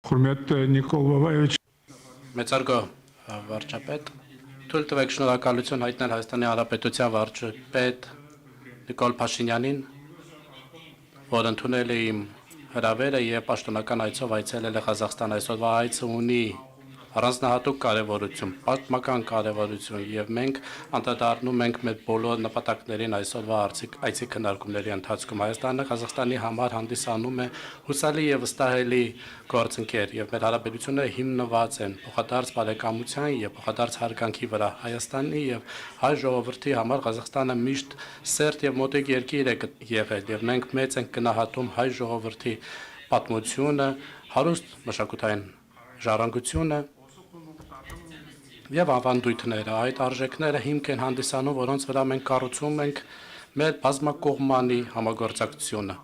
Hürmetli Nikol Babaevich. Մեծարգո վարչապետ, թույլ տվեք շնորհակալություն հայտնել Հայաստանի Հանրապետության վարչապետ Նիկոլ Փաշինյանին, որ ընդունել է իմ հրավերը եւ պաշտոնական այցով այցելել է Ղազախստան։ Այսօրվա այցը ունի առանձնահատուկ կարևորություն, պատմական կարևորություն եւ մենք անդրադառնում ենք մեր բոլոր նպատակներին այսօրվա այցի քննարկումների ընթացքում։ Հայաստանը Ղազախստանի համար հանդիսանում է հուսալի եւ վստահելի գործընկեր եւ մեր հարաբերությունները հիմնված են փոխադարձ բարեկամության եւ փոխադարձ հարգանքի վրա։ Հայաստանի եւ հայ ժողովրդի համար Ղազախստանը միշտ սերտ եւ մոտիկ երկիր է եղել եւ մենք մեծ ենք գնահատում հայ ժողովրդի պատմությունը, հարուստ մշակութային ժառանգությունը եւ ավանդույթները, այդ արժեքները հիմք են հանդիսանում, որոնց վրա մենք կառուցում ենք մեր բազմակողմանի համագործակցությունը։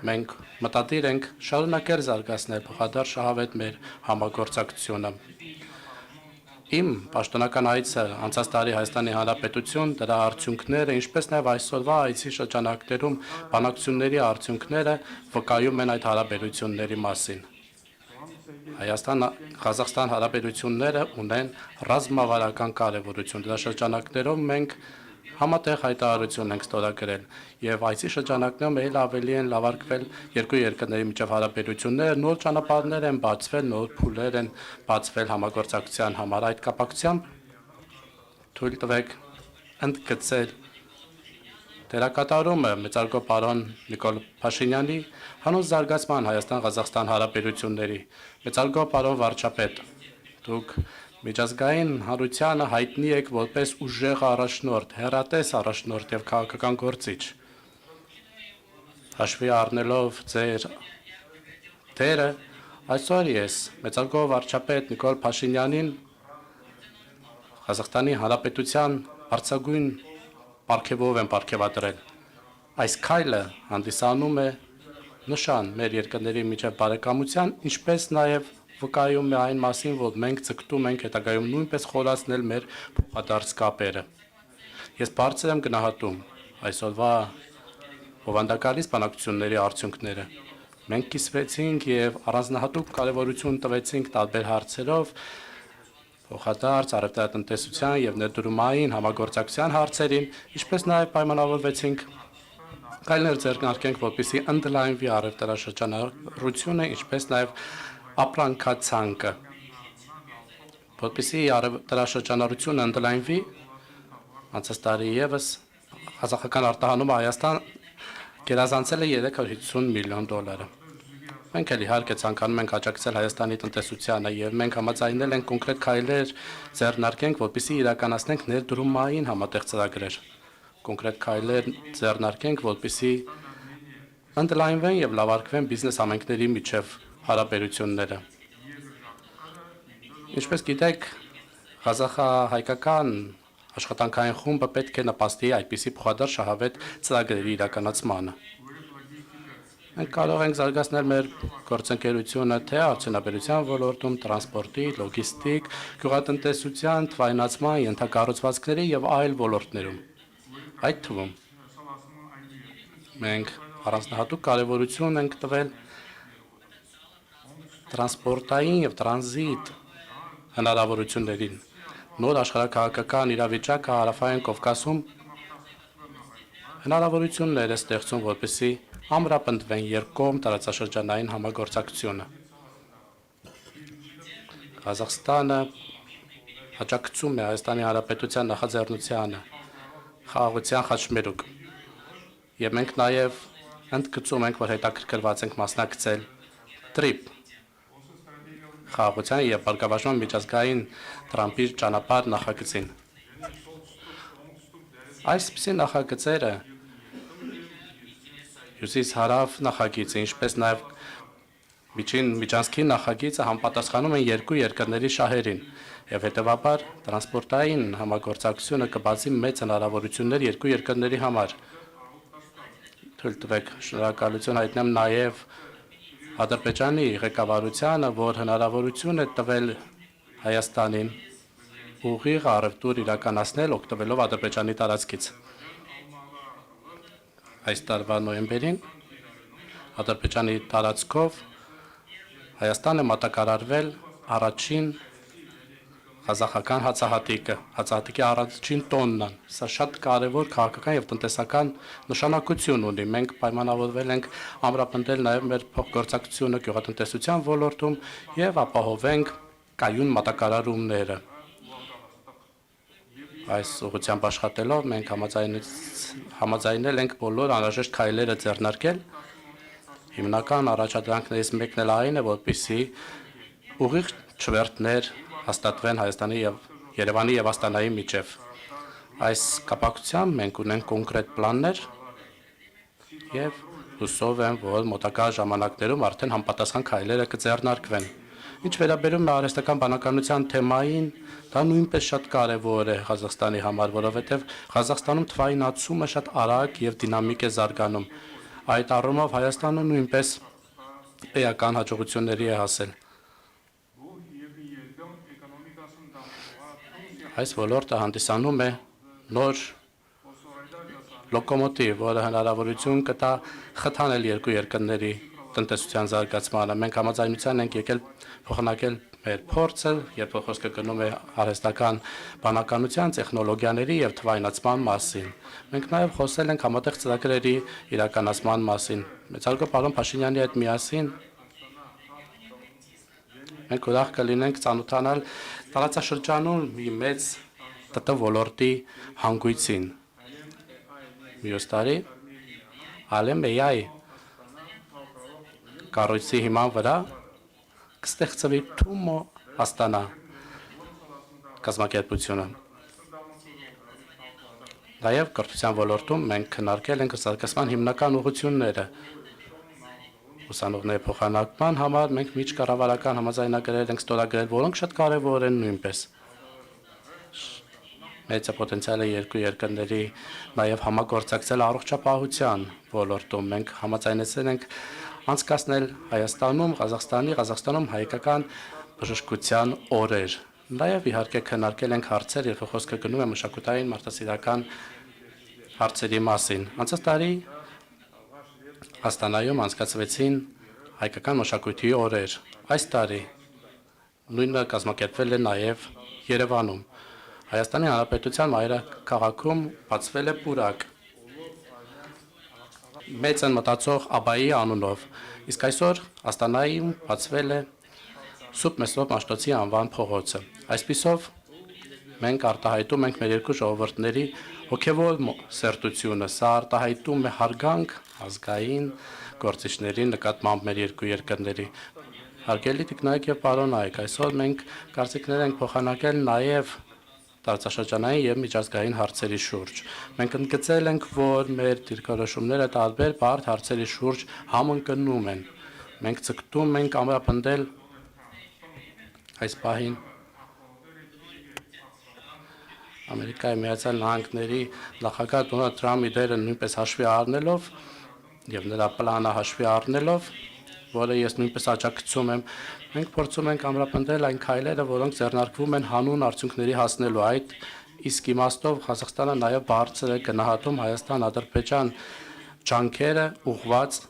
Մենք մտադիր ենք շարունակել զարգացնել փոխադարձ շահավետ մեր համագործակցությունը։ Իմ պաշտոնական այցը անցած տարի Հայաստանի Հանրապետություն, դրա արդյունքները, ինչպես նաեւ այսօրվա այցի շրջանակներում բանակցությունների արդյունքները վկայում են այդ հարաբերությունների մասին։ Հայաստան-Ղազախստան հարաբերությունները ունեն ռազմավարական կարևորություն։ Դրա շրջանակներով մենք համատեղ հայտարարություն ենք ստորագրել եւ այցի շրջանակներում ել ավելի են լավարկվել երկու երկրների միջև հարաբերությունները, նոր ճանապարհներ են բացվել, նոր փուլեր են բացվել համագործակցության համար։ Այդ կապակցությամբ թույլ տվեք ընդգծել դերակատարումը մեծարգո պարոն Նիկոլ Փաշինյանի հանուն զարգացման Հայաստան-Ղազախստան հարաբերությունների։ Մեծարգո պարոն վարչապետ, դուք միջազգային հանրությանը հայտնի եք որպես ուժեղ առաջնորդ, հեռատես առաջնորդ եւ քաղաքական գործիչ։ Հաշվի առնելով ձեր դերը, այսօր ես մեծարգո վարչապետ Նիկոլ Փաշինյանին Ղազախստանի Հանրապետության բարձրագույն պարգևով եմ պարգևատրել։ Այս քայլը հանդիսանում է նշան մեր երկրների միջև բարեկամության, ինչպես նաև վկայում է այն մասին, որ մենք ցկտում ենք հետագայում նույնպես խորացնել մեր փոխադարձ կապերը։ Ես բարձր եմ գնահատում այսօրվա բովանդակալից բանակցությունների արդյունքները։ Մենք կիսվեցինք եւ առանձնահատուկ կարեւորություն տվեցինք տարբեր հարցերով, փոխադարձ առևտրատնտեսության եւ ներդրումային համագործակցության հարցերին, ինչպես նաեւ պայմանավորվեցինք քայլեր ձեռնարկենք, որպեսզի ընդլայնվի առևտրաշրջանառությունը, ինչպես նաեւ ապրանքացանկը։ Որպեսզի առևտրաշրջանառությունը ընդլայնվի, անցած տարի եւս ղազախական արտահանումը Հայաստան գերազանցել է $350 միլիոն։ Մենք էլ իհարկե ցանկանում ենք աջակցել Հայաստանի տնտեսությանը եւ մենք համաձայնել ենք կոնկրետ քայլեր ձեռնարկենք, որպեսզի իրականացնենք ներդրումային համատեղ ծրագրեր։ Կոնկրետ քայլեր ձեռնարկենք, որպեսզի ընդլայնվեն եւ լավարկվեն բիզնես համայնքների միջև հարաբերությունները։ Ինչպես գիտեք, ղազախա-հայկական աշխատանքային խումբը պետք է նպաստի այդպիսի փոխադարձ շահավետ ծրագրերի իրականացմանը։ Մենք կարող ենք զարգացնել մեր գործընկերությունը թե արդյունաբերության ոլորտում, տրանսպորտի, լոգիստիկ, գյուղատնտեսության, թվայնացման, ենթակառուցվածքների եւ այլ ոլորտներում։ Այդ թվում մենք առանձնահատուկ կարեւորություն ենք տվել տրանսպորտային եւ տրանզիտ հնարավորություններին։ Նոր աշխարհակաղակական իրավիճակը Հարավային Կովկասում հնարավորություններ է ստեղծում, որպեսզի ամրապնդվեն երկկողմ տարածաշրջանային համագործակցությունը։ Ղազախստանը աջակցում է Հայաստանի Հանրապետության նախաձեռնությանը խաղաղության խաչմերուկ եւ մենք նաեւ ընդգծում ենք, որ հետաքրքրված ենք մասնակցել TRIP խաղաղության եւ բարգավաճման միջազգային Տրամփի ճանապարհ նախագծին։ Այսպիսի նախագծերը հյուսիս-հարավ նախագիծը, ինչպես նաեւ միջանցքի նախագիծը համապատասխանում են երկու երկրների շահերին եւ հետեւաբար տրանսպորտային համագործակցությունը կբացի մեծ հնարավորություններ երկու երկրների համար։ Թույլ տվեք շնորհակալություն հայտնեմ նաեւ Ադրբեջանի ղեկավարությանը, որ հնարավորություն է տվել Հայաստանին ուղիղ առևտուր իրականացնել օգտվելով Ադրբեջանի տարածքից։ Այս տարվա նոյեմբերին Ադրբեջանի տարածքով Հայաստանը մատակարարվել առաջին ղազախական հացահատիկի առաջին տոննան։ Սա շատ կարևոր քաղաքական եւ տնտեսական նշանակություն ունի։ Մենք պայմանավորվել ենք ամրապնդել նաեւ մեր փոխգործակցությունը գյուղատնտեսության ոլորտում եւ ապահովենք կայուն մատակարարումները։ Այս ուղղությամբ աշխատելով մենք համաձայնել ենք բոլոր անհրաժեշտ քայլերը ձեռնարկել։ Հիմնական առաջադրանքներից մեկն էլ այն է, որպեսզի ուղիղ չվերթներ հաստատվեն Հայաստանի եւ Երևանի եւ Աստանայի միջև։ Այս կապակցությամբ մենք ունենք կոնկրետ պլաններ եւ հուսով եմ, որ մոտակա ժամանակներում արդեն համապատասխան քայլերը կձեռնարկվեն։ Ինչ վերաբերում է արհեստական բանականության թեմային, դա նույնպես շատ կարևոր է Ղազախստանի համար, որովհետեւ Ղազախստանում թվայինացումը շատ արագ եւ դինամիկ է զարգանում։ Այդ առումով Հայաստանը նույնպես էական հաջողությունների է հասել։ Այս ոլորտը հանդիսանում է նոր լոկոմոտիվ, որը հնարավորություն կտա խթանել երկու երկրների տնտեսության զարգացմանը։ Մենք համաձայնության ենք եկել փոխանակել մեր փորձը, երբ խոսքը գնում է արհեստական բանականության, տեխնոլոգիաների եւ թվայնացման մասին։ Մենք նաեւ խոսել ենք համատեղ ծրագրերի իրականացման մասին։ Մեծարգո պարոն Փաշինյանի հետ միասին մենք ուրախ կլինենք ծանոթանալ տարածաշրջանում մի մեծ ՏՏ ոլորտի հանգույցին։ Մյուս տարի Ալեմ-Էյ կառույցի հիման վրա կստեղծվի Թումո Աստանա կազմակերպությունը։ Նաև կրթության ոլորտում մենք քննարկել ենք զարգացման հիմնական ուղղությունները։ Ուսանողների փոխանակման համար մենք միջկառավարական համաձայնագրեր ենք ստորագրել, որոնք շատ կարևոր են նույնպես։ Մեծ պոտենցիալ է երկու երկրների նաև համագործակցել առողջապահության ոլորտում։ Մենք համաձայնեցել ենք անցկացնել Հայաստանում, Ղազախստանում հայկական բժշկության օրեր։ Նաև իհարկե քննարկել ենք հարցեր, երբ խոսքը գնում է մշակութային մարդասիրական հարցերի մասին։ Անցած տարի Աստանայում անցկացվեցին հայկական մշակույթի օրեր։ Այս տարի նույնը կազմակերպվել է նաև Երևանում։ Հայաստանի Հանրապետության մայրաքաղաքում բացվել է պուրակ մեծ են մտածող Աբայի անունով, իսկ այսօր Աստանայում բացվել է Սուրբ Մեսրոպ Մաշտոցի անվան փողոցը։ Այսպիսով մենք արտահայտում ենք մեր երկու ժողովուրդների հոգևոր սերտությունը, սա արտահայտում է հարգանք ազգային գործիչների նկատմամբ մեր երկու երկրների։ Հարգելի տիկնայք եւ պարոնայք, այսօր մենք կարծիքներ ենք փոխանակել նաեւ տարածաշրջանային եւ միջազգային հարցերի շուրջ։ Մենք ընդգծել ենք, որ մեր դիրքորոշումները տարբեր բարդ հարցերի շուրջ համընկնում են։ Մենք ցկտում ենք ամրապնդել այս պահին Ամերիկայի Միացյալ Նահանգների նախագահ Դոնալդ Թրամփի դերը նույնպես հաշվի առնելով եւ նրա պլանը հաշվի առնելով, որը ես նույնպես աջակցում եմ, մենք փորձում ենք ամրապնդել այն քայլերը, որոնք ձեռնարկվում են հանուն արդյունքների հասնելու այդ իսկ իմաստով Ղազախստանը նաեւ բարձր է գնահատում Հայաստան-Ադրբեջան ջանքերը ուղղված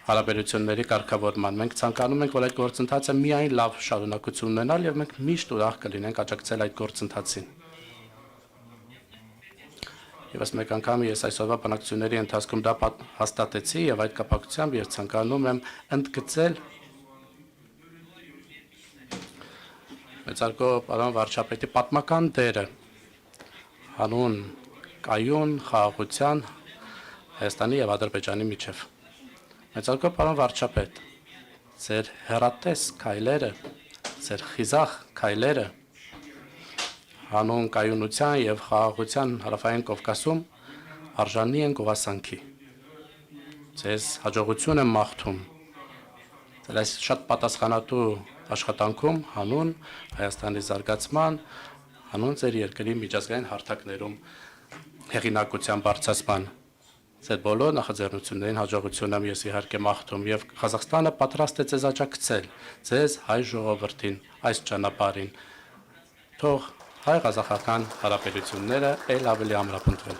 հարաբերությունների կարգավորման։ Մենք ցանկանում ենք, որ այդ գործընթացը միայն լավ շարունակություն ունենալ եւ մենք միշտ ուրախ կլինենք աջակցել այդ գործընթացին։ Եվս մեկ անգամ ես այսօրվա բանակցությունների ընթացքում դա հաստատեցի եւ այդ կապակցությամբ ես ցանկանում եմ ընդգծել մեծարգո պարոն վարչապետի պատմական դերը հանուն կայուն խաղաղության Հայաստանի եւ Ադրբեջանի միջև։ Մեծարգո պարոն վարչապետ, ձեր հեռատես քայլերը, ձեր խիզախ քայլերը հանուն կայունության եւ խաղաղության հարավային Կովկասում արժանի են գովասանքի։ Ձեզ հաջողություն եմ մաղթում։ Ձեր այս շատ պատասխանատու աշխատանքում հանուն Հայաստանի զարգացման, հանուն ձեր երկրի միջազգային հարթակներում հեղինակության բարձրացման։ Ձեր բոլոր նախաձեռնություններին հաջողություն եմ ես իհարկե մաղթում եւ Ղազախստանը պատրաստ է ձեզ աջակցել, ձեզ հայ ժողովրդին այս ճանապարհին։ Թող հայ-ղազախական հարաբերությունները ել ավելի ամրապնդվեն։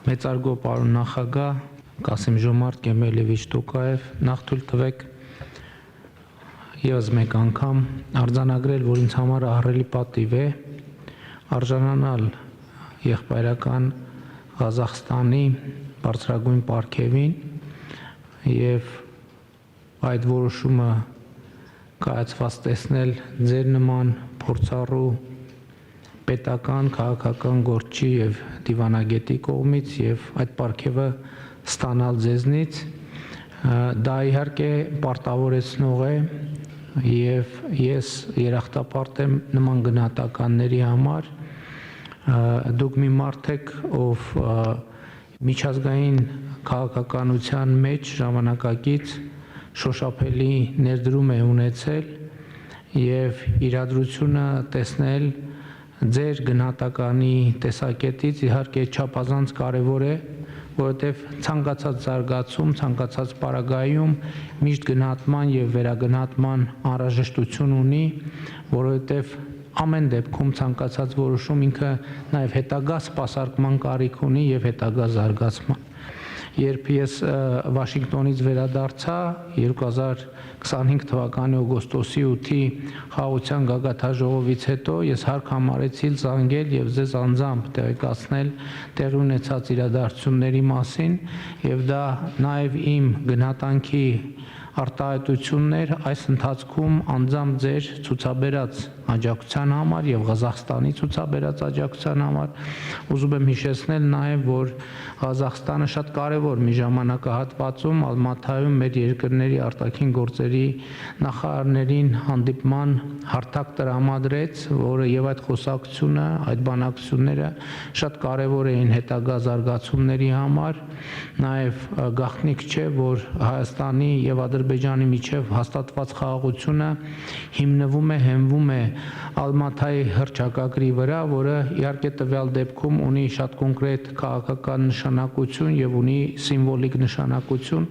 Մեծարգո պարոն նախագահ Կասիմ Ժոմարտ Կեմելևիչ Տոկաև, նախ թույլ տվեք եւս մեկ անգամ արձանագրել, որ ինձ համար ահռելի պատիվ է արժանանալ եղբայրական Ղազախստանի բարձրագույն պարգևին եւ այդ որոշումը կայացված տեսնել ձեր նման փորձառու պետական, քաղաքական գործչի եւ դիվանագետի կողմից եւ այդ պարգևը ստանալ ձեզնից դա իհարկե պարտավորեցնող է եւ ես երախտապարտ եմ նման գնահատականների համար դուք մի մարդ եք ով միջազգային քաղաքականության մեջ ժամանակակից շոշափելի ներդրում է ունեցել եւ իրադրությունը տեսնել ձեր գնահատականի տեսակետից իհարկե չափազանց կարևոր է, որովհետև ցանկացած զարգացում, ցանկացած պարագայում միշտ գնահատման եւ վերագնահատման անհրաժեշտություն ունի, որովհետև ամեն դեպքում ցանկացած որոշում ինքը նաեւ հետագա սպասարկման կարիք ունի եւ հետագա զարգացման։ Երբ ես Վաշինգտոնից վերադարձա 2025 թվականի օգոստոսի 8-ի խաղաղության գագաթաժողովից հետո ես հարկ համարեցի զանգել եւ ձեզ անձամբ տեղեկացնել տեղի ունեցած իրադարձությունների մասին եւ դա նաեւ իմ գնահատանքի արտահայտություններ այս ընթացքում անձամբ ձեր ցուցաբերած աջակցության համար եւ Ղազախստանի ցուցաբերած աջակցության համար ուզում եմ հիշեցնել նաեւ որ Ղազախստանը շատ կարեւոր մի ժամանակահատվածում Ալմաթայում մեր երկրների արտաքին գործերի նախարարներին հանդիպման հարթակ տրամադրեց, որը եւ այդ խոսակցությունը, այդ բանակցությունները շատ կարեւոր էին հետագա զարգացումների համար, նաեւ գաղտնիք չէ, որ Հայաստանի եւ Ադրբեջանի միջև հաստատված խաղաղությունը հիմնվում է, հենվում է Ալմաթայի հռչակագրի վրա, որը իհարկե տվյալ դեպքում ունի շատ կոնկրետ քաղաքական նշանակություն եւ ունի սիմվոլիկ նշանակություն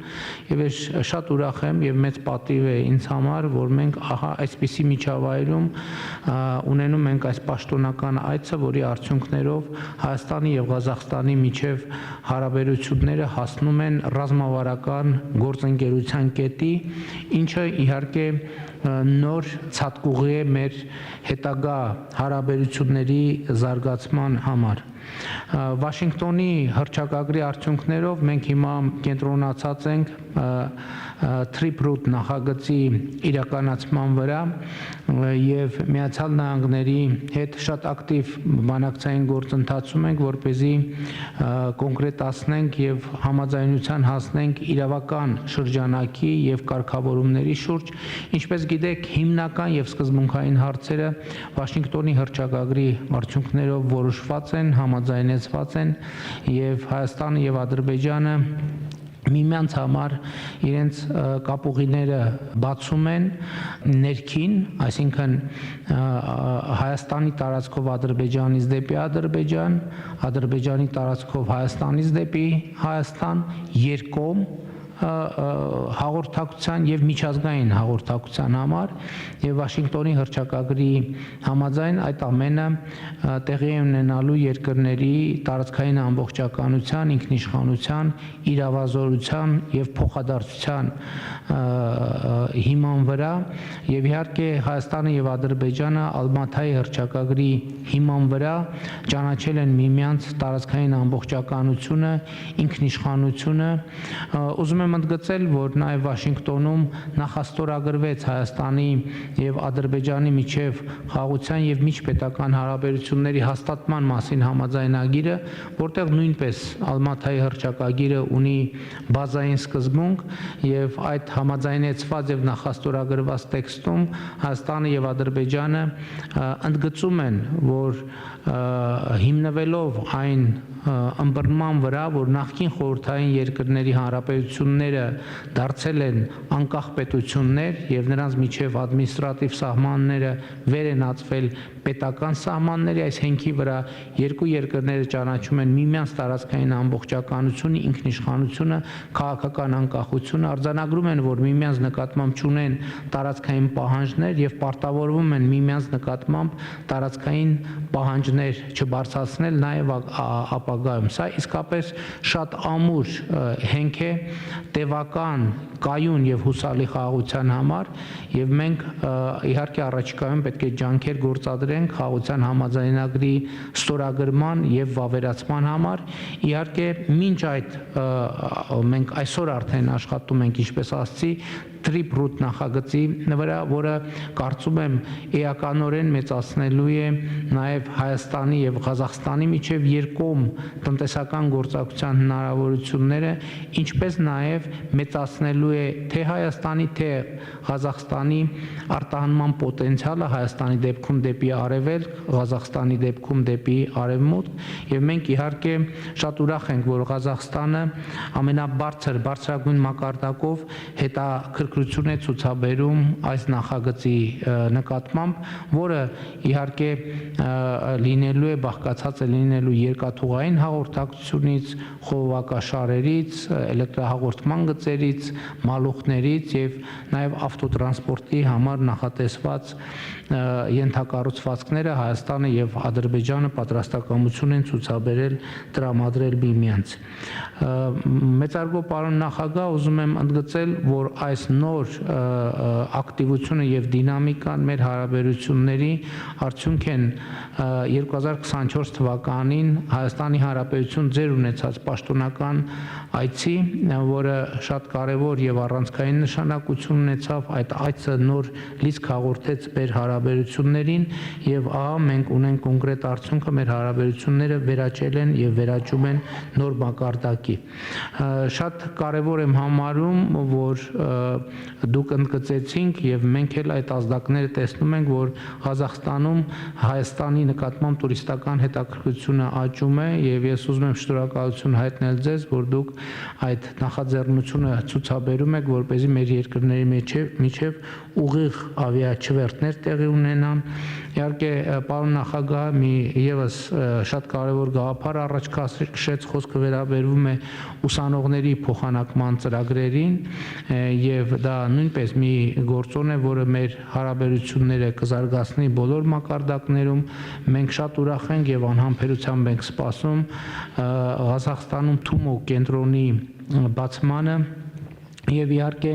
եւ ես շատ ուրախ եմ եւ մեծ պատիվ է ինձ համար, որ մենք ահա այսպիսի միջավայրում ունենում ենք այս պաշտոնական այցը, որի արդյունքներով Հայաստանի եւ Ղազախստանի միջև հարաբերությունները հասնում են ռազմավարական գործընկերության կետի, ինչը իհարկե նոր ցածկուղի է մեր հետագա հարաբերությունների զարգացման համար։ Վաշինգտոնի հռչակագրի արդյունքներով մենք հիմա կենտրոնացած ենք Trip-Root նախագծի իրականացման վրա եւ Միացյալ Նահանգների հետ շատ ակտիվ բանակցային գործընթացում ենք, որպեսզի կոնկրետացնենք եւ համաձայնության հասնենք իրավական շրջանակի եւ կարգավորումների շուրջ, ինչպես գիտեք, հիմնական եւ սկզբունքային հարցերը Վաշինգտոնի հռչակագրի արդյունքներով որոշված են, համաձայնեցված են եւ Հայաստանը եւ Ադրբեջանը միմյանց համար իրենց կապուղիները բացում են ներքին, այսինքն Հայաստանի տարածքով Ադրբեջանից դեպի Ադրբեջան, Ադրբեջանի տարածքով Հայաստանից դեպի Հայաստան, երկկողմ հաղորդակցության եւ միջազգային հաղորդակցության համար եւ Վաշինգտոնի հռչակագրի համաձայն այդ ամենը տեղի ունենալու երկրների տարածքային ամբողջականության, ինքնիշխանության, իրավազորության եւ փոխադարձության հիման վրա եւ իհարկե Հայաստանը եւ Ադրբեջանը Ալմաթայի հռչակագրի հիման վրա ճանաչել են միմյանց տարածքային ամբողջականությունը, ինքնիշխանությունը, ուզում եմ ընդգծել, որ նաև Վաշինգտոնում նախաստորագրվեց Հայաստանի եւ Ադրբեջանի միջև խաղաղության եւ միջպետական հարաբերությունների հաստատման մասին համաձայնագիրը, որտեղ նույնպես Ալմաթայի հռչակագիրը ունի բազային սկզբունք եւ այդ համաձայնեցված եւ նախաստորագրված տեքստում Հայաստանը եւ Ադրբեջանը ընդգծում են, որ հիմնվելով այն ըմբռնման վրա, որ նախկին խորհրդային երկրների հանրապետությունները դարձել են անկախ պետություններ եւ նրանց միջև ադմինիստրատիվ սահմանները վեր են ածվել պետական սահմանների, այս հենքի վրա երկու երկրները ճանաչում են միմյանց տարածքային ամբողջականությունը, ինքնիշխանությունը, քաղաքական անկախությունը, արձանագրում են, որ միմյանց նկատմամբ չունեն տարածքային պահանջներ եւ պարտավորվում են միմյանց նկատմամբ տարածքային պահանջներ չբարձրացնել նաեւ ապագայում։ Սա իսկապես շատ ամուր հենք է, տևական, կայուն եւ հուսալի խաղաղության համար եւ մենք իհարկե առաջիկայում պետք է ջանքեր գործադրենք խաղաղության համաձայնագրի ստորագրման եւ վավերացման համար։ Իհարկե մինչ այդ մենք այսօր արդեն աշխատում ենք, ինչպես ասացի, Trip-Root նախագծի վրա, որը կարծում եմ էականորեն մեծացնելու է նաև Հայաստանի եւ Ղազախստանի միջև երկկողմ տնտեսական գործակցության հնարավորությունները, ինչպես նաև մեծացնելու է թե Հայաստանի, թե Ղազախստանի արտահանման պոտենցիալը Հայաստանի դեպքում դեպի արևելք, Ղազախստանի դեպքում դեպի արևմուտք, եւ մենք իհարկե շատ ուրախ ենք, որ Ղազախստանը ամենաբարձրագույն մակարդակով հետաքրքրություն է ցուցաբերում այս նախագծի նկատմամբ, որը իհարկե լինելու է բաղկացած է լինելու երկաթուղային հաղորդակցությունից, խողովակաշարերից, էլեկտրահաղորդման գծերից, մալուխներից եւ նաեւ ավտոտրանսպորտի համար նախատեսված ենթակառուցվածքները Հայաստանը եւ Ադրբեջանը պատրաստակամություն են ցուցաբերել տրամադրել միմյանց։ Մեծարգո պարոն նախագահ, ուզում եմ ընդգծել, որ այս նոր ակտիվությունը եւ դինամիկան մեր հարաբերությունների արդյունք են 2024 թվականին Հայաստանի Հանրապետություն ձեր ունեցած պաշտոնական այցի, որը շատ կարևոր եւ առանցքային նշանակություն ունեցավ, այդ այցը նոր լիցք հաղորդեց մեր հարաբերություններին եւ ահա մենք ունենք կոնկրետ արդյունքը, մեր հարաբերությունները վերաճել են եւ վերաճում են նոր մակարդակի։ Շատ կարևոր եմ համարում, որ դուք ընդգծեցինք եւ մենք էլ այդ ազդակները տեսնում ենք, որ Ղազախստանում Հայաստանի նկատմամբ տուրիստական հետաքրքրությունը աճում է եւ ես ուզում եմ շնորհակալություն հայտնել ձեզ, որ դուք այդ նախաձեռնությունը ցուցաբերում եք, որպեսզի մեր երկրների միջև ուղիղ ավիաչվերթներ տեղի ունենան։ Իհարկե, պարոն նախագահ, մի եւս շատ կարևոր գաղափար առաջ քաշեց, խոսքը վերաբերվում է ուսանողների փոխանակման ծրագրերին եւ դա նույնպես մի գործոն է, որը մեր հարաբերությունները կզարգացնի բոլոր մակարդակներում։ Մենք շատ ուրախ ենք եւ անհամբերությամբ ենք սպասում Ղազախստանում Թումո կենտրոնի բացմանը եւ իհարկե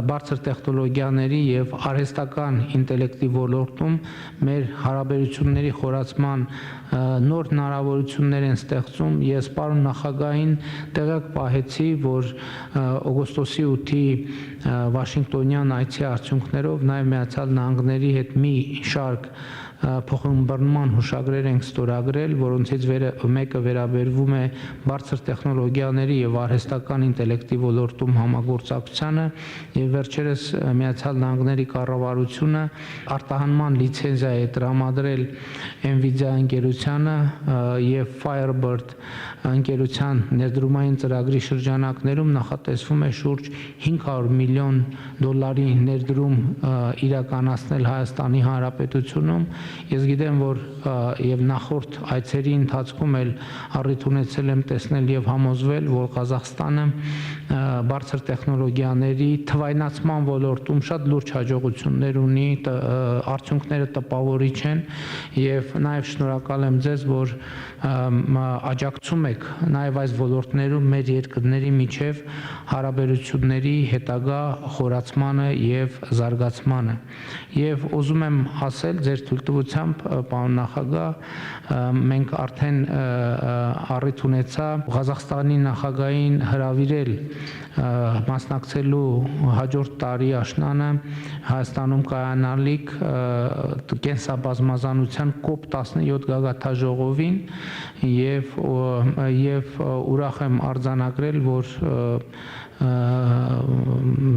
բարձր տեխնոլոգիաների եւ արհեստական ինտելեկտի ոլորտում մեր հարաբերությունների խորացման նոր հնարավորություններ են ստեղծում։ Ես պարոն նախագահին տեղյակ պահեցի, որ օգոստոսի 8-ի Վաշինգտոնյան այցի արդյունքներով նաեւ Միացյալ Նահանգների հետ մի շարք փոխըմբռնման հուշագրեր ենք ստորագրել, որոնցից մեկը վերաբերվում է բարձր տեխնոլոգիաների եւ արհեստական ինտելեկտի ոլորտում համագործակցությանը եւ վերջերս Միացյալ Նահանգների կառավարությունը արտահանման լիցենզիա է տրամադրել Nvidia ընկերությանը եւ Firebird ընկերության ներդրումային ծրագրի շրջանակներում նախատեսվում է շուրջ $500 միլիոն ներդրում իրականացնել Հայաստանի Հանրապետությունում։ Ես գիտեմ, որ եւ նախորդ այցերի ընթացքում էլ առիթ ունեցել եմ տեսնել եւ համոզվել, որ Ղազախստանը բարձր տեխնոլոգիաների թվայնացման ոլորտում շատ լուրջ հաջողություններ ունի, արդյունքները տպավորիչ են եւ նաեւ շնորհակալ եմ ձեզ, որ աջակցում եք նաեւ այս ոլորտներում մեր երկրների միջև հարաբերությունների հետագա խորացմանը եւ զարգացմանը։ Եվ ուզում եմ ասել ձեր թույլտվությամբ, պարոն նախագահ, մենք արդեն առիթ ունեցա Ղազախստանի նախագահին հրավիրել մասնակցելու հաջորդ տարի աշնանը Հայաստանում կայանալիք կենսաբազմազանության COP17 գագաթաժողովին եւ ուրախ եմ արձանագրել, որ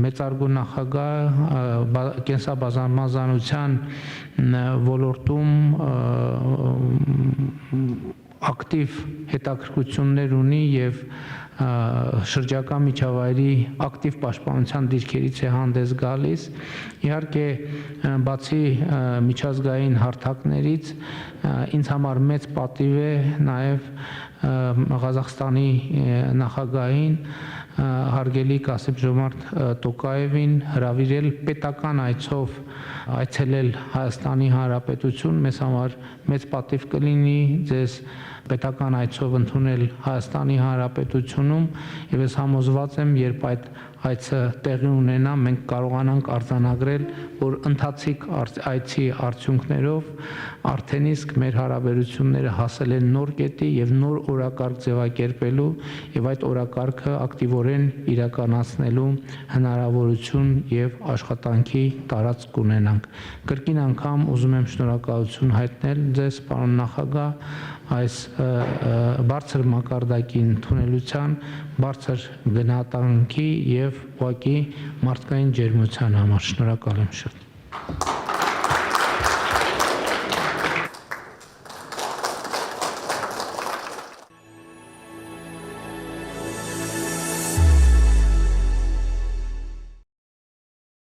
մեծարգո նախագահ կենսաբազմազանության ոլորտում ակտիվ հետաքրքրություններ ունի եւ շրջակա միջավայրի ակտիվ պաշտպանության դիրքերից է հանդես գալիս։ Իհարկե, բացի միջազգային հարթակներից, ինձ համար մեծ պատիվ է նաև Ղազախստանի նախագահին հարգելի Կասիմ Ժոմարթ Տոկաևին հրավիրել պետական այցով այցելել Հայաստանի Հանրապետություն, մեզ համար մեծ պատիվ կլինի ձեզ պետական այցով ընդունել Հայաստանի Հանրապետությունում եւ ես համոզված եմ, երբ այդ այցը տեղի ունենա, մենք կարողանանք արձանագրել, որ ընթացիկ այցի արդյունքներով արդեն իսկ մեր հարաբերությունները հասել են նոր կետի եւ նոր օրակարգ ձևակերպելու եւ այդ օրակարգը ակտիվորեն իրականացնելու հնարավորություն եւ աշխատանքի տարածք կունենանք։ Կրկին անգամ ուզում եմ շնորհակալություն հայտնել ձեզ, պարոն նախագահ, այս բարձր մակարդակի ընդունելության, բարձր գնահատանքի եւ ուղղակի մարդկային ջերմության համար։ Շնորհակալ եմ շատ։